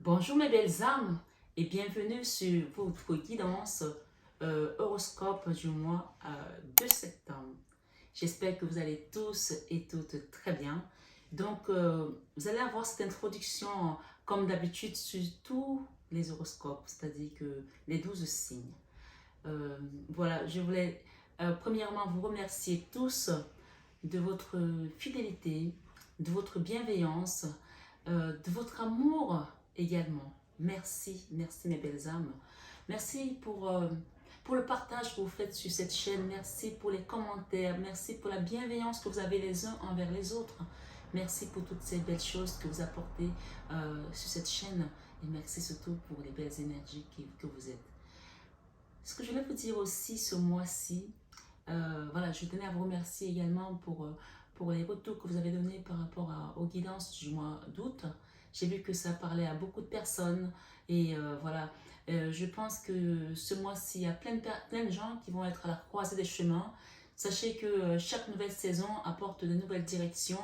Bonjour mes belles âmes et bienvenue sur votre guidance horoscope du mois de septembre. J'espère que vous allez tous et toutes très bien. Donc, vous allez avoir cette introduction comme d'habitude sur tous les horoscopes, c'est-à-dire que les 12 signes. Voilà, je voulais premièrement vous remercier tous de votre fidélité, de votre bienveillance, de votre amour également. Merci, merci mes belles âmes. Merci pour le partage que vous faites sur cette chaîne. Merci pour les commentaires. Merci pour la bienveillance que vous avez les uns envers les autres. Merci pour toutes ces belles choses que vous apportez sur cette chaîne. Et merci surtout pour les belles énergies que vous êtes. Ce que je voulais vous dire aussi ce mois-ci, voilà, je tenais à vous remercier également pour les retours que vous avez donnés par rapport aux guidances du mois d'août. J'ai vu que ça parlait à beaucoup de personnes et voilà, je pense que ce mois-ci, il y a plein de gens qui vont être à la croisée des chemins. Sachez que chaque nouvelle saison apporte de nouvelles directions.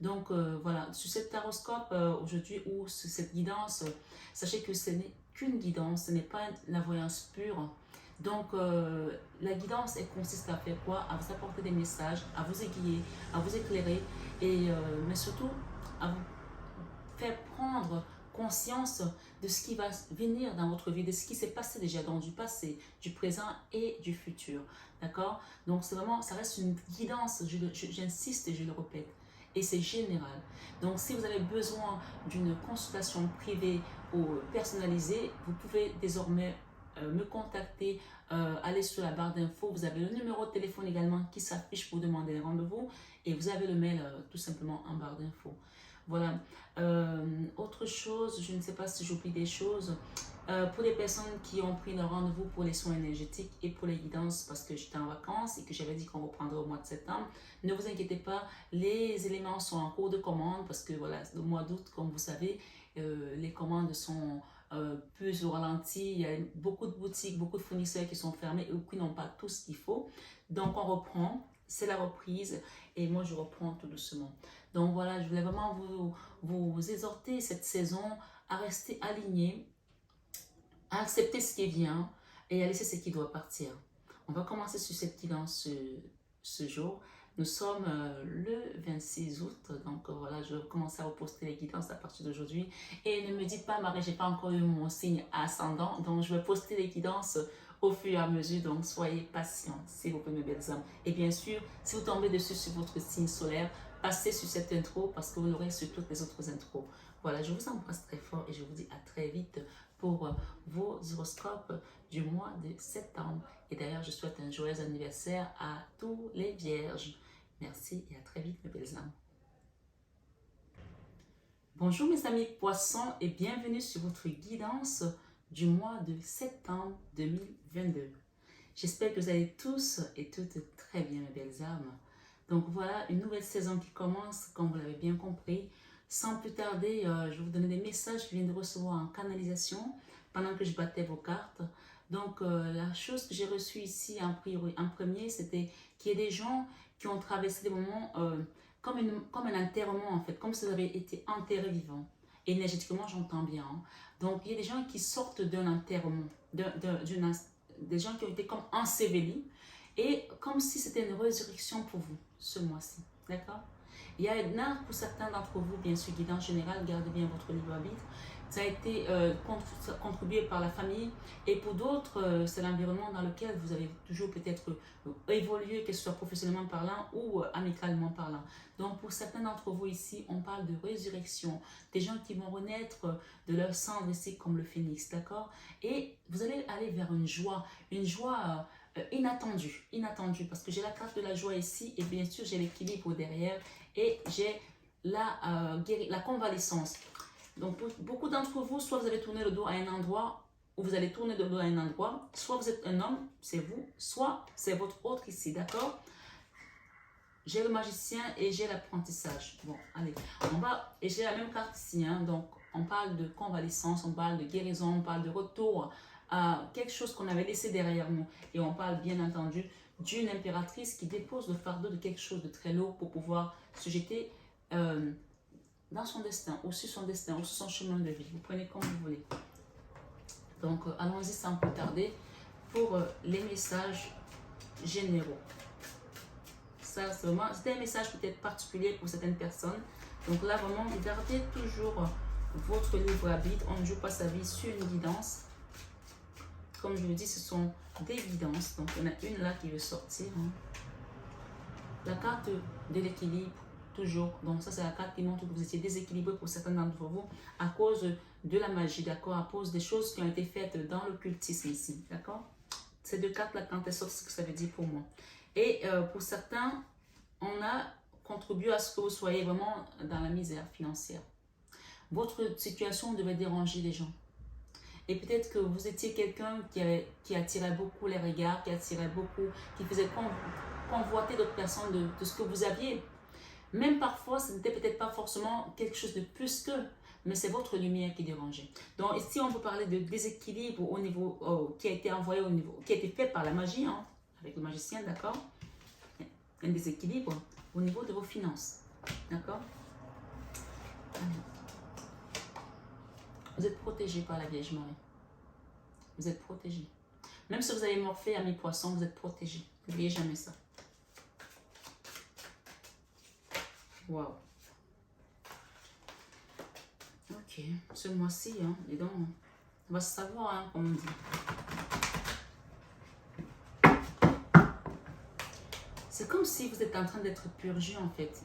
Donc voilà, sur cet taroscope aujourd'hui ou sur cette guidance, sachez que ce n'est qu'une guidance, ce n'est pas la voyance pure. Donc, la guidance, elle consiste à faire quoi? À vous apporter des messages, à vous aiguiller, à vous éclairer, et, mais surtout à vous faire prendre conscience de ce qui va venir dans votre vie, de ce qui s'est passé déjà dans du passé, du présent et du futur. D'accord? Donc, c'est vraiment, ça reste une guidance, j'insiste et je le répète. Et c'est général. Donc, si vous avez besoin d'une consultation privée ou personnalisée, vous pouvez désormais me contacter, allez sur la barre d'infos, vous avez le numéro de téléphone également qui s'affiche pour demander un rendez-vous et vous avez le mail tout simplement en barre d'infos. Voilà. Autre chose, je ne sais pas si j'oublie des choses. Pour les personnes qui ont pris leur rendez-vous pour les soins énergétiques et pour les guidances parce que j'étais en vacances et que j'avais dit qu'on reprendrait au mois de septembre, ne vous inquiétez pas, les éléments sont en cours de commande parce que voilà, le mois d'août, comme vous savez, les commandes sont plus au ralenti. Il y a beaucoup de boutiques, beaucoup de fournisseurs qui sont fermés ou qui n'ont pas tout ce qu'il faut. Donc on reprend, c'est la reprise et moi je reprends tout doucement. Donc voilà, je voulais vraiment vous exhorter cette saison à rester aligné, à accepter ce qui vient et à laisser ce qui doit partir. On va commencer sur cette guidance ce jour. Nous sommes le 26 août, donc voilà, je vais commencer à vous poster les guidances à partir d'aujourd'hui. Et ne me dites pas, Marie, j'ai pas encore eu mon signe ascendant, donc je vais poster les guidances au fur et à mesure, donc soyez patients, s'il vous plaît, mes belles âmes. Et bien sûr, si vous tombez dessus sur votre signe solaire, passez sur cette intro parce que vous l'aurez sur toutes les autres intros. Voilà, je vous embrasse très fort et je vous dis à très vite pour vos horoscopes du mois de septembre. Et d'ailleurs, je souhaite un joyeux anniversaire à tous les vierges. Merci et à très vite, mes belles âmes. Bonjour mes amis poissons et bienvenue sur votre guidance du mois de septembre 2022. J'espère que vous allez tous et toutes très bien, mes belles âmes. Donc voilà, une nouvelle saison qui commence, comme vous l'avez bien compris. Sans plus tarder, je vais vous donner des messages que je viens de recevoir en canalisation pendant que je battais vos cartes. Donc la chose que j'ai reçue ici en premier, c'était qu'il y ait des gens qui ont traversé des moments comme un enterrement en fait, comme si vous avez été enterré vivant. Énergétiquement, j'entends bien. Hein. Donc il y a des gens qui sortent d'un enterrement, des gens qui ont été comme ensevelis et comme si c'était une résurrection pour vous ce mois-ci. D'accord? Il y en a pour certains d'entre vous, bien sûr, guidance générale, gardez bien votre libre arbitre. Ça a été contribué par la famille et pour d'autres, c'est l'environnement dans lequel vous avez toujours peut-être évolué, que ce soit professionnellement parlant ou amicalement parlant. Donc pour certains d'entre vous ici, on parle de résurrection, des gens qui vont renaître de leur cendre ici comme le phénix, d'accord? Et vous allez aller vers une joie inattendue, parce que j'ai la carte de la joie ici et bien sûr j'ai l'équilibre derrière et j'ai la convalescence. Donc, pour beaucoup d'entre vous, soit vous avez tourné le dos à un endroit, ou vous allez tourner le dos à un endroit, soit vous êtes un homme, c'est vous, soit c'est votre autre ici, d'accord? J'ai le magicien et j'ai l'apprentissage. Bon, allez, et j'ai la même carte ici, hein, donc on parle de convalescence, on parle de guérison, on parle de retour à quelque chose qu'on avait laissé derrière nous. Et on parle bien entendu d'une impératrice qui dépose le fardeau de quelque chose de très lourd pour pouvoir se jeter dans son destin, ou sur son destin, ou sur son chemin de vie. Vous prenez comme vous voulez. Donc, allons-y sans plus tarder pour les messages généraux. Ça, c'est vraiment, c'était un message peut-être particulier pour certaines personnes. Donc là, vraiment, gardez toujours votre libre arbitre. On ne joue pas sa vie sur une guidance. Comme je vous dis, ce sont des guidances. Donc, il y en a une là qui veut sortir. Hein. La carte de l'équilibre, toujours. Donc, ça, c'est la carte qui montre que vous étiez déséquilibré pour certains d'entre vous à cause de la magie, d'accord? À cause des choses qui ont été faites dans l'occultisme ici, d'accord? Ces deux cartes-là, quand elles sortent, c'est ce que ça veut dire pour moi. Et pour certains, on a contribué à ce que vous soyez vraiment dans la misère financière. Votre situation devait déranger les gens. Et peut-être que vous étiez quelqu'un qui attirait beaucoup les regards, qui attirait beaucoup, qui faisait convoiter d'autres personnes de ce que vous aviez. Même parfois, ce n'était peut-être pas forcément quelque chose de plus que, mais c'est votre lumière qui dérangeait. Donc ici, on peut parler de déséquilibre au niveau, qui a été envoyé au niveau, qui a été fait par la magie, hein, avec le magicien, d'accord? Un déséquilibre au niveau de vos finances, d'accord? Vous êtes protégé par la Vierge Marie. Vous êtes protégé. Même si vous avez morphé à mi-poisson, vous êtes protégé. N'oubliez jamais ça. Waouh. Ok. Ce mois-ci, hein, dis donc, on va se savoir, hein, comme on dit. C'est comme si vous êtes en train d'être purgé, en fait.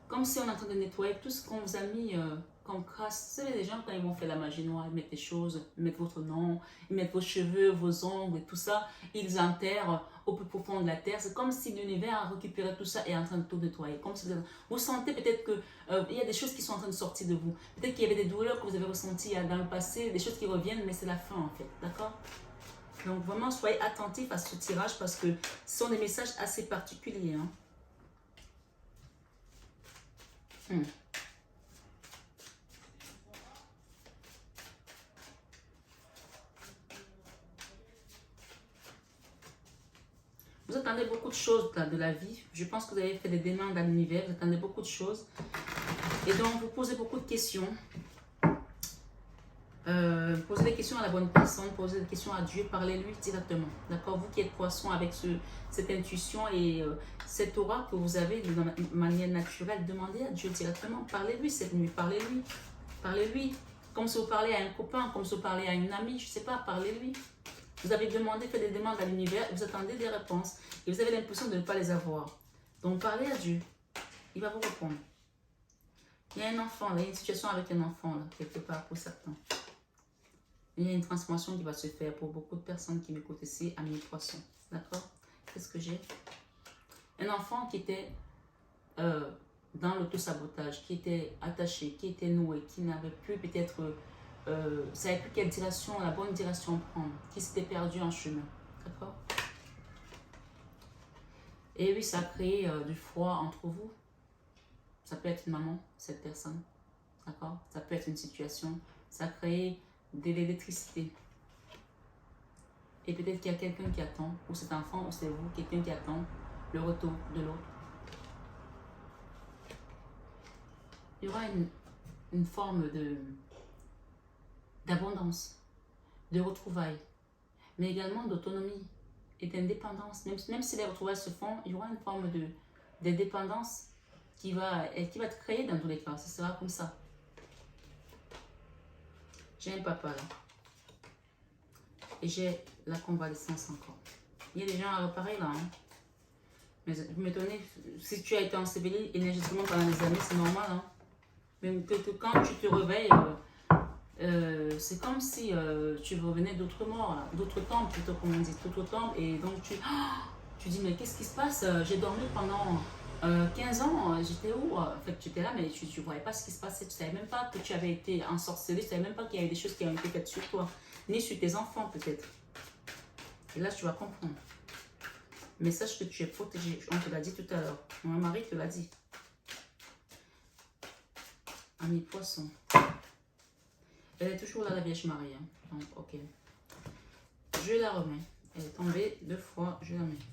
Comme si on est en train de nettoyer tout ce qu'on vous a mis comme crasse. Vous savez, les gens, quand ils vont faire la magie noire, ils mettent des choses, ils mettent votre nom, ils mettent vos cheveux, vos ongles et tout ça. Ils enterrent au plus profond de la terre. C'est comme si l'univers a récupéré tout ça et est en train de tout nettoyer. Comme si vous sentez peut-être qu'il y a des choses qui sont en train de sortir de vous. Peut-être qu'il y avait des douleurs que vous avez ressenties dans le passé, des choses qui reviennent, mais c'est la fin en fait. D'accord? Donc vraiment, soyez attentifs à ce tirage parce que ce sont des messages assez particuliers. Hein. Vous attendez beaucoup de choses là, de la vie. Je pense que vous avez fait des demandes à l'univers. Vous attendez beaucoup de choses. Et donc, vous posez beaucoup de questions. Posez des questions à la bonne personne. Posez des questions à Dieu. Parlez-lui directement. D'accord? Vous qui êtes poisson avec cette intuition et cette aura que vous avez de manière naturelle, demandez à Dieu directement. Parlez-lui cette nuit. Parlez-lui. Parlez-lui. Comme si vous parlez à un copain, comme si vous parlez à une amie. Je ne sais pas. Parlez-lui. Vous avez demandé, fait des demandes à l'univers, vous attendez des réponses et vous avez l'impression de ne pas les avoir. Donc parlez à Dieu, il va vous répondre. Il y a un enfant, là, il y a une situation avec un enfant, là, quelque part pour certains. Il y a une transformation qui va se faire pour beaucoup de personnes qui m'écoutent ici à mi-poisson. D'accord? Qu'est-ce que j'ai? Un enfant qui était dans l'auto-sabotage, qui était attaché, qui était noué, qui n'avait plus peut-être... savait plus quelle direction, la bonne direction prendre, qui s'était perdu en chemin. D'accord? Et oui, ça a créé du froid entre vous. Ça peut être une maman, cette personne. D'accord? Ça peut être une situation. Ça a créé de l'électricité. Et peut-être qu'il y a quelqu'un qui attend, ou cet enfant, ou c'est vous, quelqu'un qui attend le retour de l'autre. Il y aura une forme d'abondance, de retrouvailles, mais également d'autonomie et d'indépendance. Même si les retrouvailles se font, il y aura une forme de dépendance qui va être créée dans tous les cas. Ce sera comme ça. J'ai un papa là. Et j'ai la convalescence encore. Il y a des gens à réparer là. Hein. Mais vous m'étonnez, si tu as été enseveli énergétiquement pendant des années, c'est normal. Hein. Mais que quand tu te réveilles... c'est comme si tu revenais d'autres morts, d'autres temps plutôt, comme on dit, d'autres temps. Et donc tu dis, mais qu'est-ce qui se passe? J'ai dormi pendant 15 ans, j'étais où? En fait, tu étais là, mais tu ne voyais pas ce qui se passait. Tu ne savais même pas que tu avais été ensorcelé, tu ne savais même pas qu'il y avait des choses qui ont été faites sur toi, ni sur tes enfants peut-être. Et là, tu vas comprendre. Mais sache que tu es protégé, on te l'a dit tout à l'heure. Mon mari te l'a dit. Ami poisson. Elle est toujours là, la Vierge Marie. Hein. Donc, ok. Je la remets. Elle est tombée 2 fois, je la mets.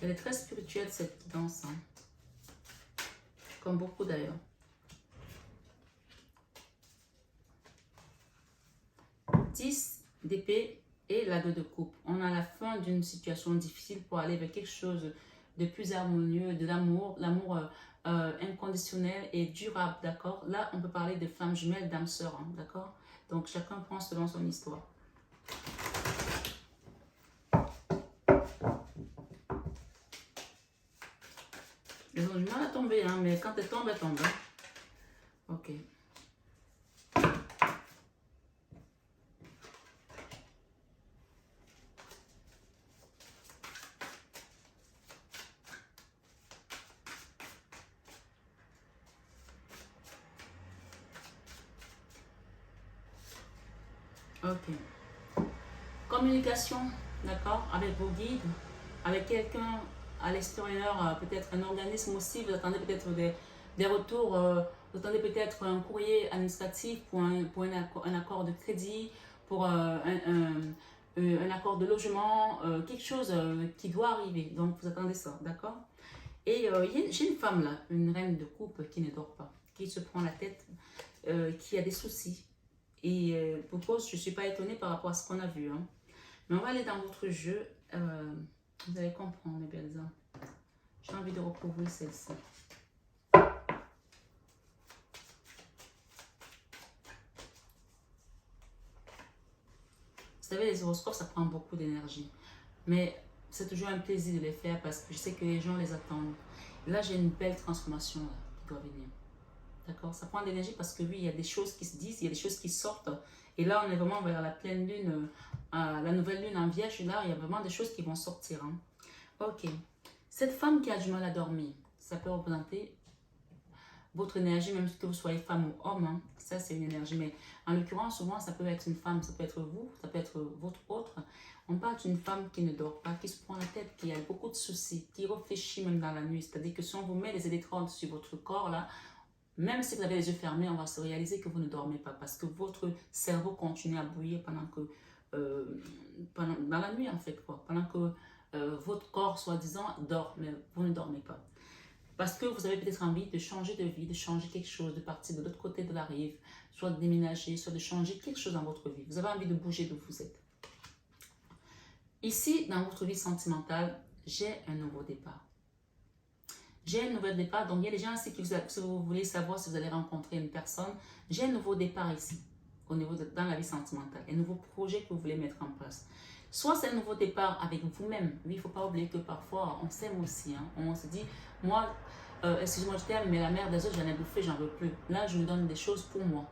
Elle est très spirituelle, cette guidance. Hein. Comme beaucoup d'ailleurs. 10 d'épée et la 2 de coupe. On a la fin d'une situation difficile pour aller vers quelque chose de plus harmonieux, de l'amour, l'amour inconditionnel et durable, d'accord? Là, on peut parler de flammes jumelles, d'âmes sœurs, hein, d'accord? Donc, chacun prend selon son histoire. Elles ont du mal à tomber, hein, mais quand elles tombent, elles tombent. Hein. Ok. Ok. Communication, d'accord, avec vos guides, avec quelqu'un à l'extérieur, peut-être un organisme aussi, vous attendez peut-être des retours, vous attendez peut-être un courrier administratif pour un accord de crédit, pour un accord de logement, quelque chose qui doit arriver. Donc, vous attendez ça, d'accord? Et j'ai une femme là, une reine de coupe qui ne dort pas, qui se prend la tête, qui a des soucis. Et pourquoi je ne suis pas étonnée par rapport à ce qu'on a vu. Hein. Mais on va aller dans votre jeu. Vous allez comprendre, mes belles âmes. J'ai envie de recouvrir celle-ci. Vous savez, les horoscopes, ça prend beaucoup d'énergie. Mais c'est toujours un plaisir de les faire parce que je sais que les gens les attendent. Et là, j'ai une belle transformation là, qui doit venir. D'accord? Ça prend de l'énergie parce que oui, il y a des choses qui se disent, il y a des choses qui sortent. Et là, on est vraiment vers la pleine lune, la nouvelle lune en vierge. Là, il y a vraiment des choses qui vont sortir. Hein. Ok. Cette femme qui a du mal à dormir, ça peut représenter votre énergie, même que vous soyez femme ou homme. Hein. Ça, c'est une énergie. Mais en l'occurrence, souvent, ça peut être une femme, ça peut être vous, ça peut être votre autre. On parle d'une femme qui ne dort pas, qui se prend la tête, qui a beaucoup de soucis, qui réfléchit même dans la nuit. C'est-à-dire que si on vous met des électrodes sur votre corps, là, même si vous avez les yeux fermés, on va se réaliser que vous ne dormez pas parce que votre cerveau continue à bouillir pendant que, dans la nuit en fait, quoi. Pendant que votre corps, soi-disant, dort, mais vous ne dormez pas. Parce que vous avez peut-être envie de changer de vie, de changer quelque chose, de partir de l'autre côté de la rive, soit de déménager, soit de changer quelque chose dans votre vie. Vous avez envie de bouger d'où vous êtes. Ici, dans votre vie sentimentale, j'ai un nouveau départ. J'ai un nouveau départ, donc il y a des gens ici qui si vous voulez savoir si vous allez rencontrer une personne, j'ai un nouveau départ ici, dans la vie sentimentale, un nouveau projet que vous voulez mettre en place. Soit c'est un nouveau départ avec vous-même, oui, il ne faut pas oublier que parfois on s'aime aussi, hein. On se dit, moi, excusez-moi je t'aime, mais la mère des autres j'en ai bouffé, j'en veux plus. Là, je me donne des choses pour moi.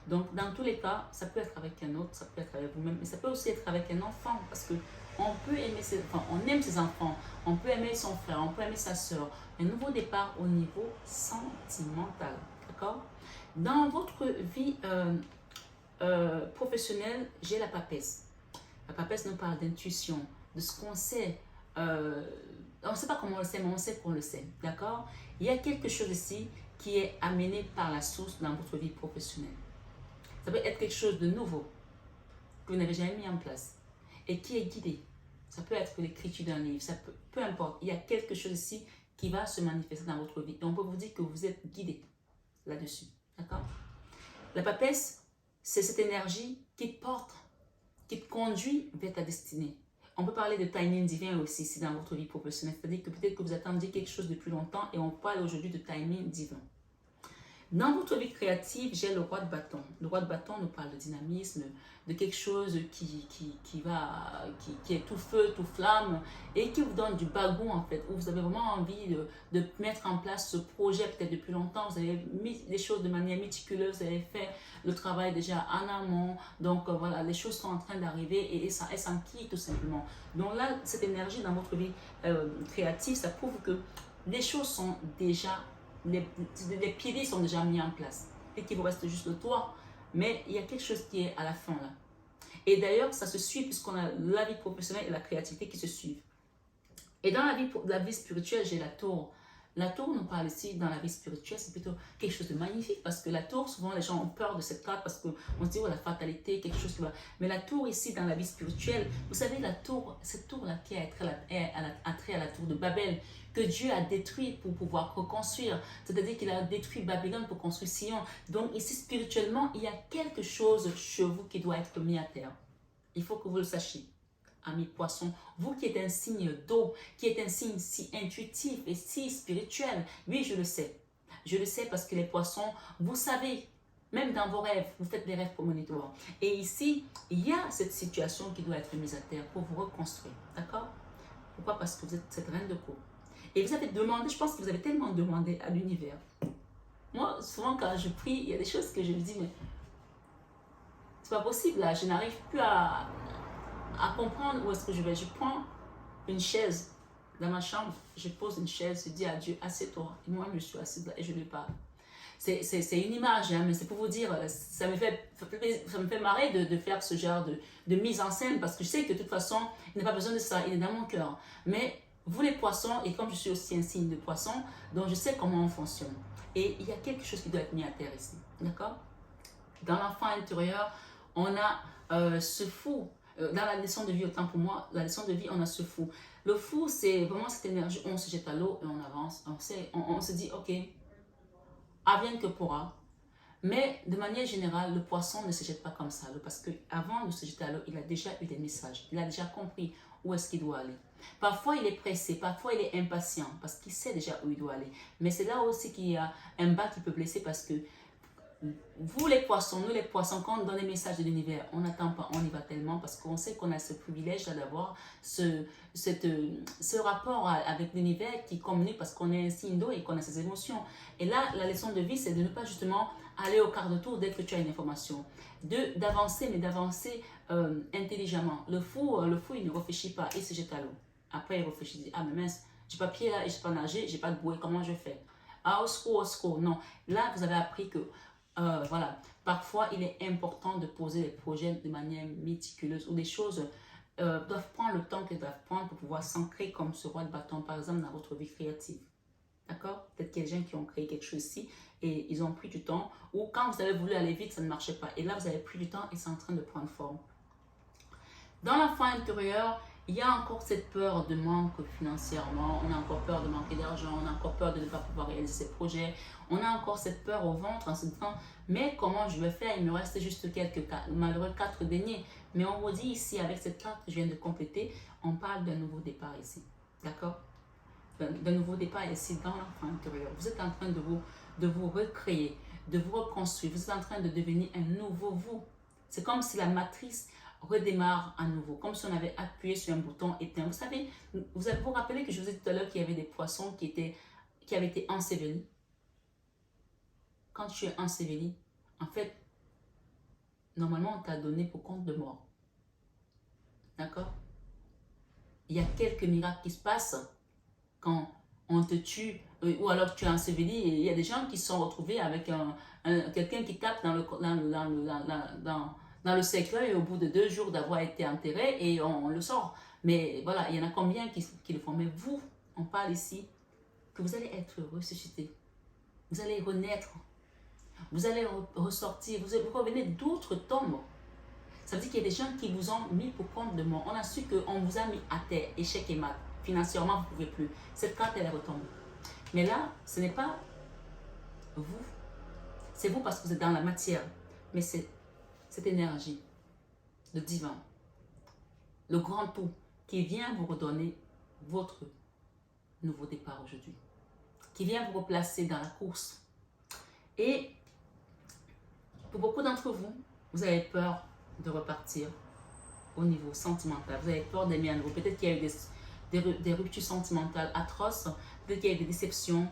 Donc dans tous les cas, ça peut être avec un autre, ça peut être avec vous-même, mais ça peut aussi être avec un enfant, parce que on peut aimer on aime ses enfants, on peut aimer son frère, on peut aimer sa soeur. Un nouveau départ au niveau sentimental, d'accord? Dans votre vie professionnelle, j'ai la papesse. La papesse nous parle d'intuition, de ce qu'on sait. On ne sait pas comment on le sait, mais on sait qu'on le sait, d'accord? Il y a quelque chose ici qui est amené par la source dans votre vie professionnelle. Ça peut être quelque chose de nouveau que vous n'avez jamais mis en place et qui est guidé. Ça peut être l'écriture d'un livre, ça peut, peu importe. Il y a quelque chose ici qui va se manifester dans votre vie. Et on peut vous dire que vous êtes guidé là-dessus. D'accord? La papesse, c'est cette énergie qui te porte, qui te conduit vers ta destinée. On peut parler de timing divin aussi ici dans votre vie professionnelle. C'est-à-dire que peut-être que vous attendez quelque chose depuis longtemps et on parle aujourd'hui de timing divin. Dans votre vie créative, j'ai le roi de bâton. Le roi de bâton nous parle de dynamisme, de quelque chose qui est tout feu, tout flamme et qui vous donne du bagou en fait, où vous avez vraiment envie de mettre en place ce projet peut-être depuis longtemps. Vous avez mis les choses de manière méticuleuse, vous avez fait le travail déjà en amont. Donc voilà, les choses sont en train d'arriver et ça s'enquille tout simplement. Donc là, cette énergie dans votre vie créative, ça prouve que les choses sont déjà... Les piliers sont déjà mis en place et qu'il vous reste juste le toit, mais il y a quelque chose qui est à la fin là. Et d'ailleurs, ça se suit puisqu'on a la vie professionnelle et la créativité qui se suivent. Et dans la vie spirituelle, j'ai la tour. La tour nous parle ici dans la vie spirituelle, c'est plutôt quelque chose de magnifique parce que la tour, souvent les gens ont peur de cette carte parce qu'on se dit, oh la fatalité, quelque chose qui va. Mais la tour ici dans la vie spirituelle, vous savez, la tour, cette tour-là qui a trait à la tour de Babel, que Dieu a détruit pour pouvoir reconstruire. C'est-à-dire qu'il a détruit Babylone pour construire Sion. Donc ici, spirituellement, il y a quelque chose chez vous qui doit être mis à terre. Il faut que vous le sachiez. Amis poissons, vous qui êtes un signe d'eau, qui êtes un signe si intuitif et si spirituel, oui, je le sais. Je le sais parce que les poissons, vous savez, même dans vos rêves, vous faites des rêves prémonitoires. Et ici, il y a cette situation qui doit être mise à terre pour vous reconstruire. D'accord? Pourquoi? Parce que vous êtes cette reine de coupe. Et vous avez demandé, je pense que vous avez tellement demandé à l'univers. Moi, souvent quand je prie, il y a des choses que je me dis, mais c'est pas possible là, je n'arrive plus à comprendre où est-ce que je vais. Je prends une chaise dans ma chambre, je pose une chaise, je dis à Dieu, assieds-toi. Et moi, je suis assise là et je lui parle. C'est une image, hein, mais c'est pour vous dire, ça me fait marrer de faire ce genre de mise en scène parce que je sais que de toute façon, il n'y a pas besoin de ça, il est dans mon cœur. Mais vous les poissons, et comme je suis aussi un signe de poisson, donc je sais comment on fonctionne. Et il y a quelque chose qui doit être mis à terre ici, d'accord? Dans l'enfant intérieur, on a ce fou. Dans la leçon de vie, autant pour moi, la leçon de vie, on a ce fou. Le fou, c'est vraiment cette énergie, on se jette à l'eau et on avance. On se dit, ok, advienne que pourra. Mais de manière générale, le poisson ne se jette pas comme ça à l'eau parce qu'avant de se jeter à l'eau, il a déjà eu des messages. Il a déjà compris où est-ce qu'il doit aller. Parfois, il est pressé, parfois, il est impatient parce qu'il sait déjà où il doit aller. Mais c'est là aussi qu'il y a un bas qui peut blesser parce que vous les poissons, nous les poissons, quand on donne les messages de l'univers, on n'attend pas, on y va tellement parce qu'on sait qu'on a ce privilège d'avoir ce rapport avec l'univers qui communique parce qu'on est un signe d'eau et qu'on a ses émotions. Et là, la leçon de vie, c'est de ne pas justement aller au quart de tour dès que tu as une information. D'avancer, mais d'avancer intelligemment. Le fou, il ne réfléchit pas, il se jette à l'eau. Après, il réfléchit, il dit, ah mais mince, j'ai pas pied là et j'ai pas nagé, j'ai pas de bouée, comment je fais? Ah, au secours, non. Là, vous avez appris que voilà. Parfois, il est important de poser les projets de manière méticuleuse ou des choses doivent prendre le temps qu'elles doivent prendre pour pouvoir s'ancrer comme ce roi de bâton, par exemple, dans votre vie créative. D'accord? Peut-être qu'il y a des gens qui ont créé quelque chose ici et ils ont pris du temps ou quand vous avez voulu aller vite, ça ne marchait pas. Et là, vous avez pris du temps et c'est en train de prendre forme. Dans l'enfant intérieur, il y a encore cette peur de manque financièrement, on a encore peur de manquer d'argent, on a encore peur de ne pas pouvoir réaliser ses projets, on a encore cette peur au ventre en se disant, mais comment je vais faire? Il me reste juste quelques malheureux 4 deniers. Mais on vous dit ici, avec cette carte que je viens de compléter, on parle d'un nouveau départ ici. D'accord? D'un nouveau départ ici dans l'enfant intérieur. Vous êtes en train de vous recréer, de vous reconstruire. Vous êtes en train de devenir un nouveau vous. C'est comme si la matrice redémarre à nouveau, comme si on avait appuyé sur un bouton éteint. Vous savez, vous rappelez que je vous ai dit tout à l'heure qu'il y avait des poissons qui avaient été ensevelis. Quand tu es enseveli, en fait, normalement, on t'a donné pour compte de mort. D'accord? Il y a quelques miracles qui se passent quand on te tue ou alors tu es enseveli. Et il y a des gens qui se sont retrouvés avec quelqu'un qui tape dans le cercueil et au bout de 2 jours d'avoir été enterré et on le sort. Mais voilà, il y en a combien qui le font. Mais vous, on parle ici que vous allez être ressuscité. Vous allez renaître. Vous allez ressortir. Vous revenez d'autres tombes. Ça veut dire qu'il y a des gens qui vous ont mis pour compte de mort. On a su qu'on vous a mis à terre, échec et mat. Financièrement, vous ne pouvez plus. Cette carte, elle retombe. Mais là, ce n'est pas vous. C'est vous parce que vous êtes dans la matière. Mais c'est cette énergie, le divin, le grand tout, qui vient vous redonner votre nouveau départ aujourd'hui. Qui vient vous replacer dans la course. Et pour beaucoup d'entre vous, vous avez peur de repartir au niveau sentimental. Vous avez peur d'aimer à nouveau. Peut-être qu'il y a eu des ruptures sentimentales atroces. Peut-être qu'il y a eu des déceptions.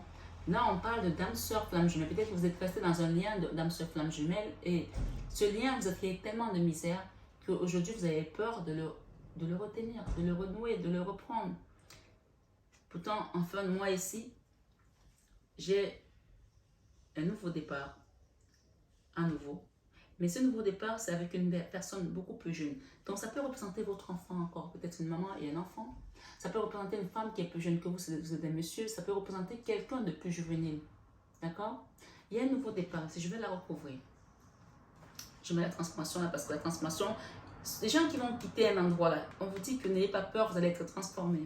Là, on parle de dame, sœur, flamme jumelle. Peut-être que vous êtes resté dans un lien de dame, sœur, flamme jumelle. Et ce lien vous a créé tellement de misère qu'aujourd'hui, vous avez peur de le retenir, de le renouer, de le reprendre. Pourtant, en fin de mois ici, j'ai un nouveau départ. À nouveau. Mais ce nouveau départ, c'est avec une personne beaucoup plus jeune. Donc, ça peut représenter votre enfant encore, peut-être une maman et un enfant. Ça peut représenter une femme qui est plus jeune que vous, si vous êtes un monsieur. Ça peut représenter quelqu'un de plus juvénile. D'accord? Il y a un nouveau départ. Si je vais la recouvrir, je mets la transformation là parce que la transformation, les gens qui vont quitter un endroit là, on vous dit que n'ayez pas peur, vous allez être transformés.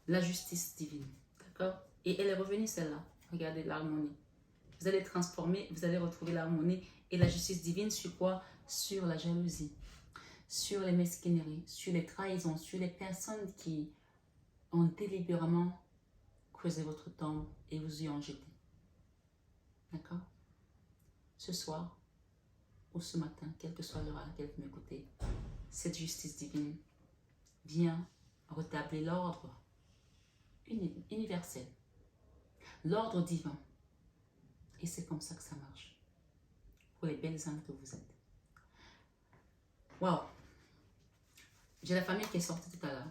La justice divine, d'accord? Et elle est revenue celle-là. Regardez l'harmonie. Vous allez transformer, vous allez retrouver l'harmonie et la justice divine sur quoi? Sur la jalousie, sur les mesquineries, sur les trahisons, sur les personnes qui ont délibérément creusé votre tombe et vous y ont jeté. D'accord? Ce soir ou ce matin, quelle que soit l'heure à laquelle vous m'écoutez, cette justice divine vient rétablir l'ordre universel, l'ordre divin. Et c'est comme ça que ça marche. Pour les belles âmes que vous êtes. Waouh! J'ai la famille qui est sortie tout à l'heure.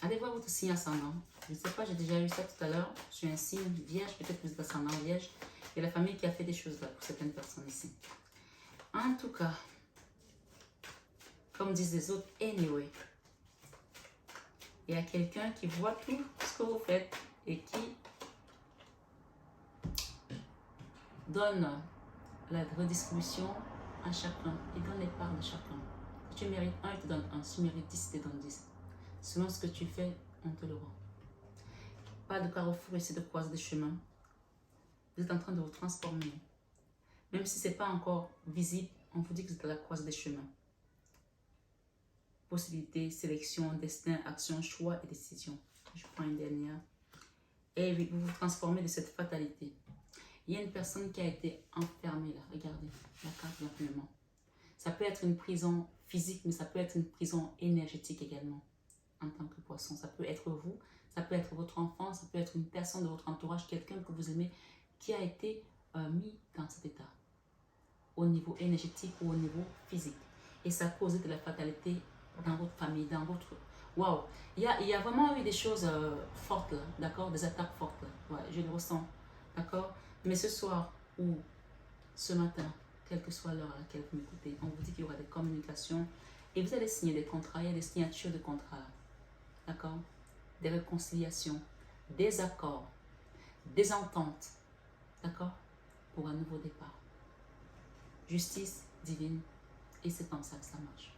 Allez voir votre signe ascendant. Je ne sais pas, j'ai déjà eu ça tout à l'heure. Je suis un signe vierge, peut-être que vous êtes ascendant vierge. Il y a la famille qui a fait des choses là pour certaines personnes ici. En tout cas, comme disent les autres, anyway, il y a quelqu'un qui voit tout ce que vous faites et qui donne la redistribution à chacun. Il donne les parts de chacun. Si tu mérites 1, il te donne 1. Si tu mérites 10, il te donne 10. Selon ce que tu fais, on te le rend. Pas de carrefour ici de croiser des chemins. Vous êtes en train de vous transformer. Même si ce n'est pas encore visible, on vous dit que vous êtes à la croisée des chemins. Possibilités, sélection, destin, action, choix et décision. Je prends une dernière. Et vous vous transformez de cette fatalité. Il y a une personne qui a été enfermée là. Regardez la carte d'enfermement. Ça peut être une prison physique, mais ça peut être une prison énergétique également. En tant que poisson, ça peut être vous, ça peut être votre enfant, ça peut être une personne de votre entourage, quelqu'un que vous aimez, qui a été mis dans cet état. Au niveau énergétique ou au niveau physique. Et ça cause de la fatalité dans votre famille, dans votre... Waouh! Il y a vraiment eu des choses fortes là, d'accord? Des attaques fortes là. Ouais, je le ressens, d'accord? Mais ce soir ou ce matin, quelle que soit l'heure à laquelle vous m'écoutez, on vous dit qu'il y aura des communications et vous allez signer des contrats, il y a des signatures de contrats, d'accord? Des réconciliations, des accords, des ententes, d'accord? Pour un nouveau départ. Justice divine, et c'est comme ça que ça marche.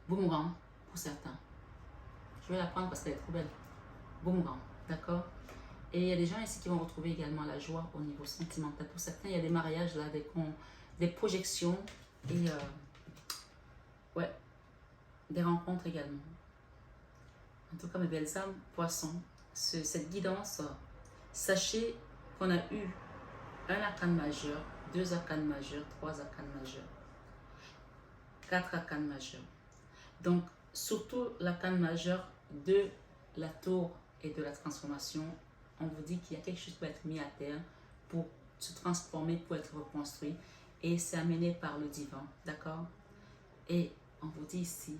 Boomerang, pour certains. Je vais la prendre parce qu'elle est trop belle. Boomerang, d'accord? Et il y a des gens ici qui vont retrouver également la joie au niveau sentimental. Pour certains, il y a des mariages, là, des projections et ouais, des rencontres également. En tout cas, mes belles âmes, poissons, cette guidance, sachez qu'on a eu un arcane majeur, 2 arcanes majeurs, 3 arcanes majeurs, 4 arcanes majeurs. Donc, surtout l'arcane majeur de la tour et de la transformation, on vous dit qu'il y a quelque chose qui peut être mis à terre pour se transformer, pour être reconstruit. Et c'est amené par le divin, d'accord? Et on vous dit ici,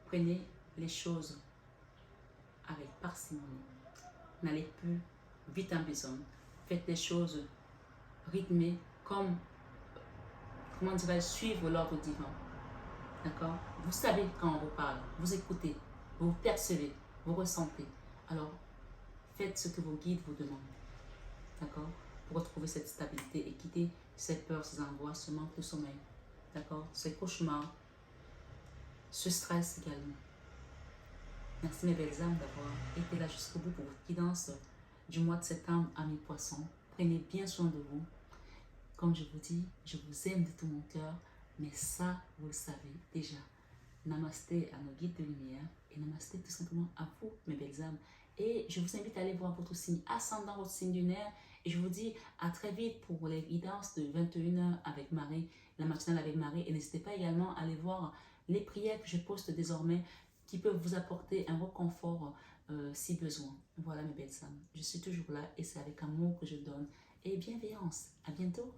prenez les choses avec parcimonie. N'allez plus vite en besogne. Faites les choses rythmées comme, comment dire, suivre l'ordre divin. D'accord? Vous savez quand on vous parle, vous écoutez, vous percevez, vous ressentez. Alors, faites ce que vos guides vous demandent. D'accord? Pour retrouver cette stabilité et quitter ces peurs, ces angoisses, ce manque de sommeil. D'accord? Ces cauchemars, ce stress également. Merci mes belles âmes d'avoir été là jusqu'au bout pour votre guidance du mois de septembre à mes poissons. Prenez bien soin de vous. Comme je vous dis, je vous aime de tout mon cœur. Mais ça, vous le savez déjà. Namasté à nos guides de lumière et namasté tout simplement à vous, mes belles âmes. Et je vous invite à aller voir votre signe ascendant, votre signe lunaire. Et je vous dis à très vite pour les guidances de 21h avec Marie, la matinale avec Marie. Et n'hésitez pas également à aller voir les prières que je poste désormais qui peuvent vous apporter un réconfort si besoin. Voilà mes belles âmes. Je suis toujours là et c'est avec amour que je donne et bienveillance. À bientôt.